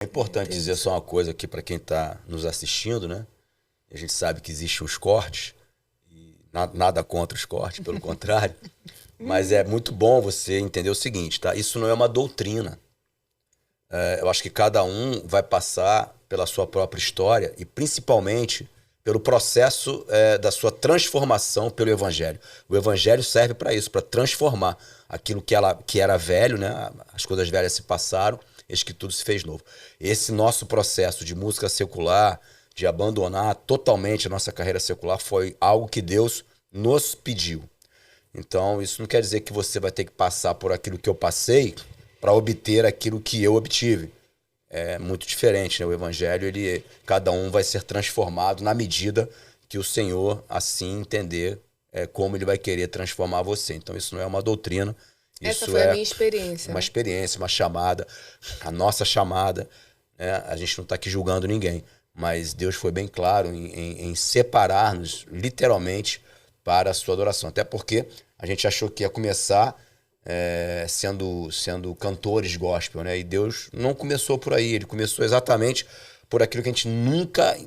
É importante dizer só uma coisa aqui para quem está nos assistindo, né? A gente sabe que existem os cortes, e nada contra os cortes, pelo contrário. Mas é muito bom você entender o seguinte, tá? Isso não é uma doutrina. Eu acho que cada um vai passar pela sua própria história e principalmente pelo processo da sua transformação pelo Evangelho. O Evangelho serve para isso, para transformar aquilo que era velho, né? As coisas velhas se passaram, eis que tudo se fez novo. Esse nosso processo de música secular, de abandonar totalmente a nossa carreira secular, foi algo que Deus nos pediu. Então, isso não quer dizer que você vai ter que passar por aquilo que eu passei para obter aquilo que eu obtive. É muito diferente, né? O Evangelho, cada um vai ser transformado na medida que o Senhor assim entender como ele vai querer transformar você. Então, isso não é uma doutrina. Essa Isso foi a minha experiência. Uma experiência, uma chamada, a nossa chamada. Né? A gente não está aqui julgando ninguém, mas Deus foi bem claro em separar-nos, literalmente, para a sua adoração. Até porque a gente achou que ia começar sendo cantores gospel, né? E Deus não começou por aí, ele começou exatamente por aquilo que a gente nunca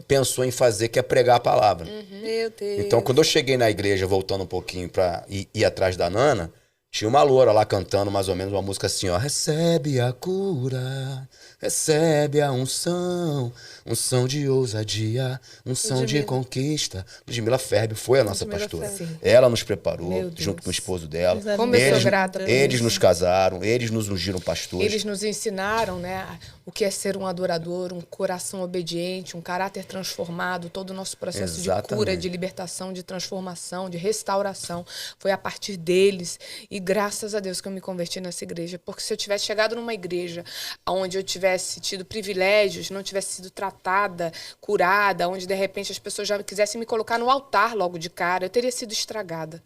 pensou em fazer, que é pregar a palavra. Meu Deus. Então, quando eu cheguei na igreja, voltando um pouquinho para ir atrás da Nana, tinha uma loura lá cantando mais ou menos uma música assim, ó. Recebe a cura, recebe a unção, unção de ousadia, unção de conquista. Ludmila Ferber foi a nossa pastora. Ela nos preparou, junto com o esposo dela. Como eu sou grata por Eles isso. nos casaram, eles nos ungiram pastores. Eles nos ensinaram, né, o que é ser um adorador, um coração obediente, um caráter transformado, todo o nosso processo de cura, de libertação, de transformação, de restauração. Foi a partir deles. E graças a Deus que eu me converti nessa igreja. Porque se eu tivesse chegado numa igreja onde eu tivesse tido privilégios, não tivesse sido tratada, curada, onde de repente as pessoas já quisessem me colocar no altar logo de cara, eu teria sido estragada.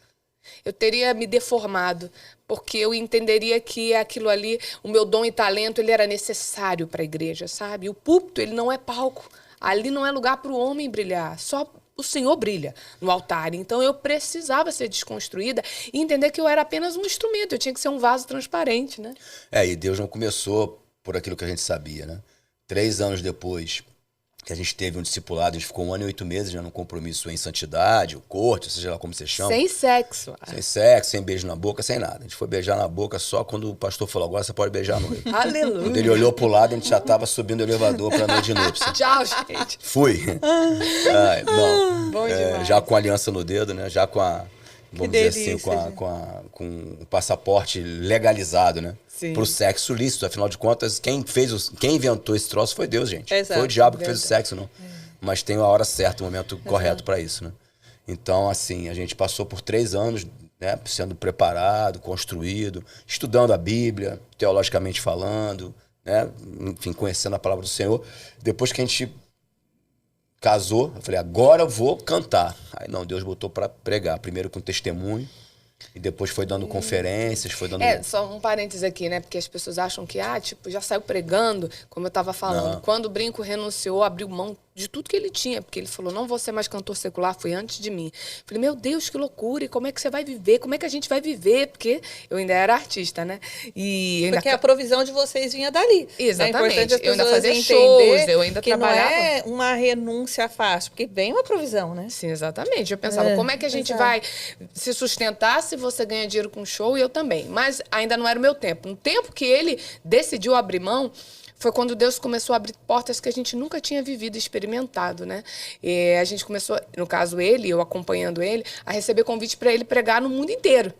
Eu teria me deformado, porque eu entenderia que aquilo ali, o meu dom e talento, ele era necessário para a igreja, sabe? O púlpito, ele não é palco. Ali não é lugar para o homem brilhar, só o Senhor brilha no altar. Então eu precisava ser desconstruída e entender que eu era apenas um instrumento, eu tinha que ser um vaso transparente, né? E Deus não começou por aquilo que a gente sabia, né? 3 anos depois que a gente teve um discipulado, a gente ficou 1 ano e 8 meses já num compromisso em santidade, o corte, seja lá como você chama. Sem sexo. Sem sexo, sem beijo na boca, sem nada. A gente foi beijar na boca só quando o pastor falou, agora você pode beijar a noiva. Aleluia. Quando ele olhou pro lado, a gente já tava subindo o elevador pra noite de núpcia. Tchau, gente. Fui. Bom demais. Já com a aliança no dedo, né? Já com a, vamos dizer delícia, assim, com o passaporte legalizado, né? Sim. Pro sexo lícito. Afinal de contas, quem inventou esse troço foi Deus, gente. Exato. Foi o diabo que fez o sexo, não. Mas tem a hora certa, o momento correto para isso, né? Então, assim, a gente passou por 3 anos, né, sendo preparado, construído, estudando a Bíblia, teologicamente falando, né? Enfim, conhecendo a palavra do Senhor. Depois que a gente casou, eu falei, agora eu vou cantar. Aí não, Deus botou para pregar, primeiro com testemunho, e depois foi dando conferências, foi dando... Só um parênteses aqui, né? Porque as pessoas acham que, já saiu pregando, como eu estava falando. Não. Quando o Brinco renunciou, abriu mão de tudo que ele tinha, porque ele falou, não vou ser mais cantor secular, foi antes de mim. Falei, meu Deus, que loucura, e como é que você vai viver? Como é que a gente vai viver? Porque eu ainda era artista, né? E ainda... Porque a provisão de vocês vinha dali. Exatamente. É importante as Eu ainda pessoas fazia entender shows, eu ainda que trabalhava. não é uma renúncia fácil, porque vem uma provisão, né? Sim, exatamente. Eu pensava, como é que a gente vai se sustentar se você ganha dinheiro com show e eu também? Mas ainda não era o meu tempo. No tempo que ele decidiu abrir mão, foi quando Deus começou a abrir portas que a gente nunca tinha vivido e experimentado, né? E a gente começou, no caso ele, eu acompanhando ele, a receber convite para ele pregar no mundo inteiro.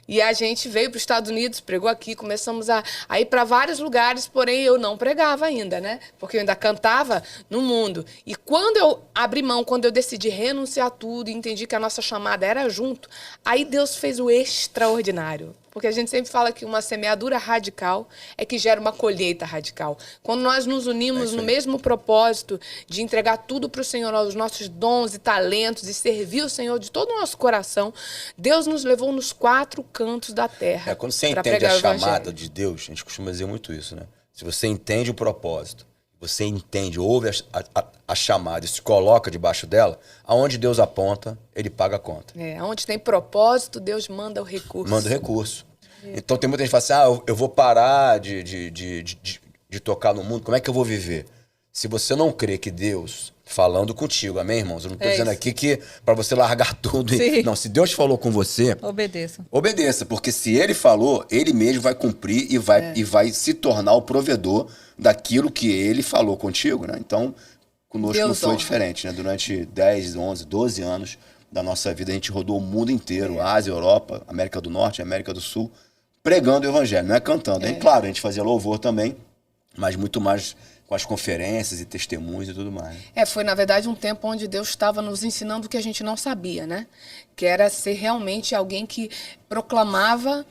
E a gente veio para os Estados Unidos, pregou aqui, começamos a ir para vários lugares, porém eu não pregava ainda, né? Porque eu ainda cantava no mundo. E quando eu abri mão, quando eu decidi renunciar a tudo e entendi que a nossa chamada era junto, aí Deus fez o extraordinário. Porque a gente sempre fala que uma semeadura radical é que gera uma colheita radical. Quando nós nos unimos no mesmo propósito de entregar tudo para o Senhor, os nossos dons e talentos, e servir o Senhor de todo o nosso coração, Deus nos levou nos 4 cantos da terra. Quando você entende a chamada de Deus, a gente costuma dizer muito isso, né? Se você entende o propósito, você entende, ouve a chamada e se coloca debaixo dela, aonde Deus aponta, ele paga a conta. Onde tem propósito, Deus manda o recurso. Manda o recurso. Então tem muita gente que fala assim, eu vou parar de de tocar no mundo, como é que eu vou viver? Se você não crê que Deus falando contigo, amém, irmãos? Eu não estou dizendo isso. aqui que para você largar tudo. Não, se Deus falou com você, Obedeça. obedeça, porque se ele falou, ele mesmo vai cumprir e vai se tornar o provedor daquilo que ele falou contigo, né? Então, conosco Deus não foi honra. diferente, né? Durante 10, 11, 12 anos da nossa vida, a gente rodou o mundo inteiro, Ásia, Europa, América do Norte, América do Sul, pregando o evangelho, não é cantando. É claro, a gente fazia louvor também, mas muito mais com as conferências e testemunhos e tudo mais. Foi, na verdade, um tempo onde Deus estava nos ensinando o que a gente não sabia, né? Que era ser realmente alguém que proclamava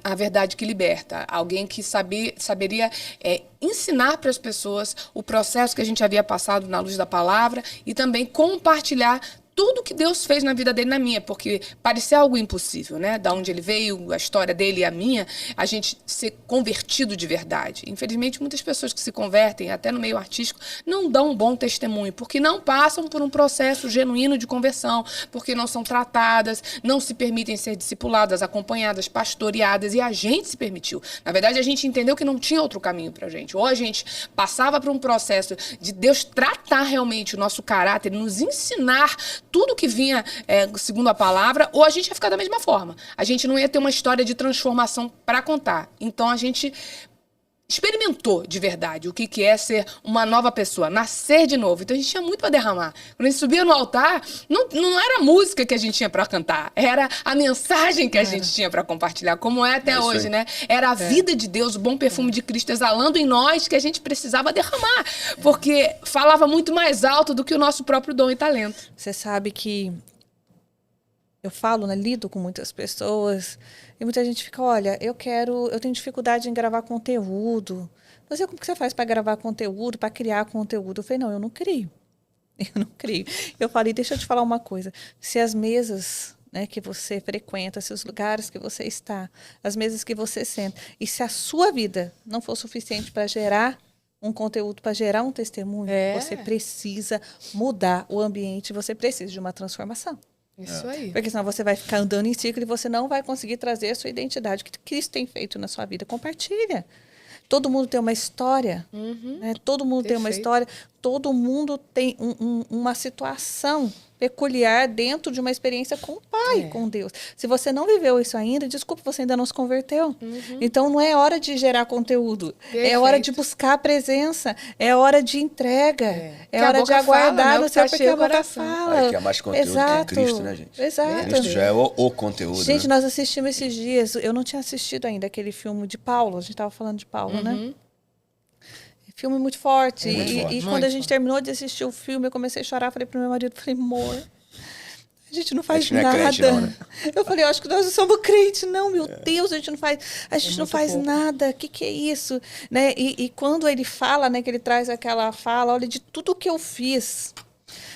a verdade que liberta. Alguém que saberia ensinar para as pessoas o processo que a gente havia passado na luz da palavra e também compartilhar tudo que Deus fez na vida dele e na minha, porque parecia algo impossível, né? Da onde ele veio, a história dele e a minha, a gente ser convertido de verdade. Infelizmente, muitas pessoas que se convertem, até no meio artístico, não dão um bom testemunho, porque não passam por um processo genuíno de conversão, porque não são tratadas, não se permitem ser discipuladas, acompanhadas, pastoreadas, e a gente se permitiu. Na verdade, a gente entendeu que não tinha outro caminho pra gente. Ou a gente passava por um processo de Deus tratar realmente o nosso caráter, nos ensinar tudo que vinha segundo a palavra, ou a gente ia ficar da mesma forma. A gente não ia ter uma história de transformação para contar. Então a gente experimentou de verdade o que é ser uma nova pessoa, nascer de novo. Então a gente tinha muito para derramar. Quando a gente subia no altar, não era a música que a gente tinha para cantar, era a mensagem que a gente tinha para compartilhar, como é até hoje, né? Era a vida de Deus, o bom perfume de Cristo exalando em nós que a gente precisava derramar, porque falava muito mais alto do que o nosso próprio dom e talento. Você sabe que eu falo, né, lido com muitas pessoas e muita gente fica, olha, eu tenho dificuldade em gravar conteúdo. Mas como que você faz para gravar conteúdo, para criar conteúdo? Eu falei, não, eu não crio. Eu não crio. Eu falei, deixa eu te falar uma coisa. Se as mesas, né, que você frequenta, se os lugares que você está, as mesas que você senta, e se a sua vida não for suficiente para gerar um conteúdo, para gerar um testemunho, você precisa mudar o ambiente, você precisa de uma transformação. Isso aí. Porque senão você vai ficar andando em ciclo e você não vai conseguir trazer a sua identidade. O que Cristo tem feito na sua vida? Compartilha. Todo mundo tem uma história. Né? Todo mundo tem uma história. Todo mundo tem uma situação peculiar dentro de uma experiência com o Pai, com Deus. Se você não viveu isso ainda, desculpa, você ainda não se converteu. Então, não é hora de gerar conteúdo. Perfeito. É hora de buscar a presença. É hora de entrega. É hora de aguardar no céu, porque a boca fala. Que é mais conteúdo que Cristo, né, gente? Exato. Cristo já é o conteúdo. Gente, né? nós assistimos esses dias. Eu não tinha assistido ainda aquele filme de Paulo. A gente estava falando de Paulo, né? Filme muito forte. E quando a gente terminou de assistir o filme, eu comecei a chorar. Falei pro meu marido, falei, amor, a gente não faz nada. Não é crente, não, né? Eu falei, eu acho que nós não somos crentes. Não, meu Deus, a gente não faz nada. O que é isso? Né? E quando ele fala, né, que ele traz aquela fala, olha, de tudo que eu fiz,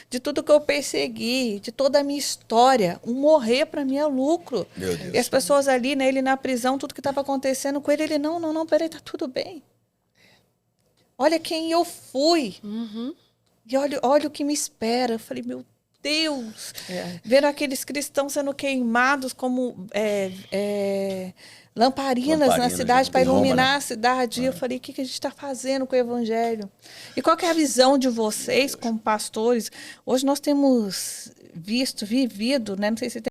de tudo que eu persegui, de toda a minha história, morrer para mim é lucro. Meu Deus. E as pessoas ali, né, ele na prisão, tudo que estava acontecendo com ele, ele, não, peraí, tá tudo bem. Olha quem eu fui. E olha o que me espera. Eu falei, meu Deus. Vendo aqueles cristãos sendo queimados como lamparinas na cidade para iluminar, né, a cidade. E eu falei, o que a gente está fazendo com o evangelho? E qual que é a visão de vocês como pastores? Hoje nós temos vivido, né? Não sei se tem